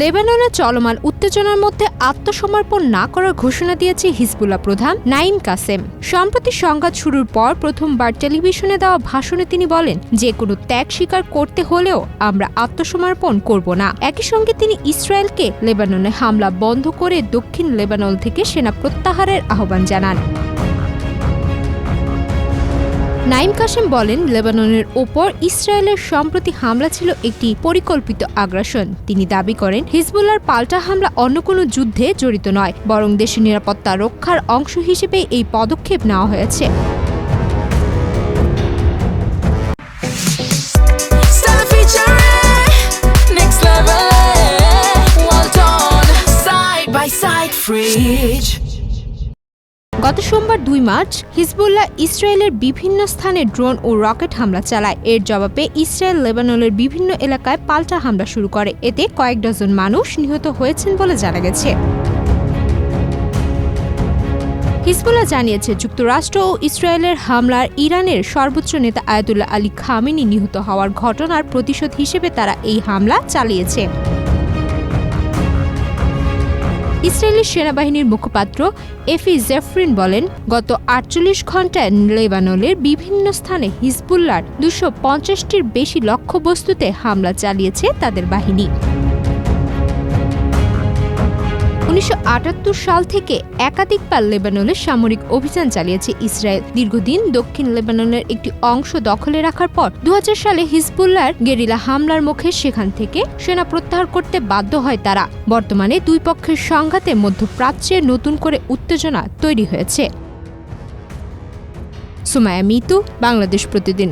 লেবাননে চলমান উত্তেজনার মধ্যে আত্মসমর্পণ না করার ঘোষণা দিয়েছে হিজবুল্লাহ প্রধান নাঈম কাসেম। সম্প্রতি সংঘাত শুরুর পর প্রথমবার টেলিভিশনে দেওয়া ভাষণে তিনি বলেন, যে কোনো ত্যাগ স্বীকার করতে হলেও আমরা আত্মসমর্পণ করব না। একই সঙ্গে তিনি ইসরায়েলকে লেবাননে হামলা বন্ধ করে দক্ষিণ লেবানন থেকে সেনা প্রত্যাহারের আহ্বান জানান। নাঈম কাসেম বলেন, লেবাননের ওপর ইসরায়েলের সম্প্রতি হামলা ছিল একটি পরিকল্পিত আগ্রাসন। তিনি দাবি করেন, হিজবুল্লাহর পাল্টা হামলা অন্য কোনো যুদ্ধে জড়িত নয়, বরং দেশের নিরাপত্তা রক্ষার অংশ হিসেবে এই পদক্ষেপ নেওয়া হয়েছে। গত সোমবার ২ মার্চ হিজবুল্লাহ ইসরায়েলের বিভিন্ন স্থানে ড্রোন ও রকেট হামলা চালায়। এর জবাবে ইসরায়েল লেবাননের বিভিন্ন এলাকায় পাল্টা হামলা শুরু করে। এতে কয়েক ডজন মানুষ নিহত হয়েছেন বলে জানা গেছে। হিজবুল্লাহ জানিয়েছে, যুক্তরাষ্ট্র ও ইসরায়েলের হামলার ইরানের সর্বোচ্চ নেতা আয়াতুল্লাহ আলী খামেনি নিহত হওয়ার ঘটনার প্রতিশোধ হিসেবে তারা এই হামলা চালিয়েছে। ইসরায়েলি সেনাবাহিনীর মুখপাত্র এফি জেফরিন বলেন, গত ৪৮ ঘণ্টায় লেবাননের বিভিন্ন স্থানে হিজবুল্লাহর ২৫০টির বেশি লক্ষ্যবস্তুতে হামলা চালিয়েছে তাদের বাহিনী। ১৯৭৮ সাল থেকে একাধিকবার লেবাননে সামরিক অভিযান চালিয়েছে ইসরায়েল। দীর্ঘদিন দক্ষিণ লেবাননের একটি অংশ দখলে রাখার পর ২০০০ সালে হিজবুল্লাহর গেরিলা হামলার মুখে সেখান থেকে সেনা প্রত্যাহার করতে বাধ্য হয় তারা। বর্তমানে দুই পক্ষের সংঘাতে মধ্যপ্রাচ্যে নতুন করে উত্তেজনা তৈরি হয়েছে। সুমাইয়া মিতু, বাংলাদেশ প্রতিদিন।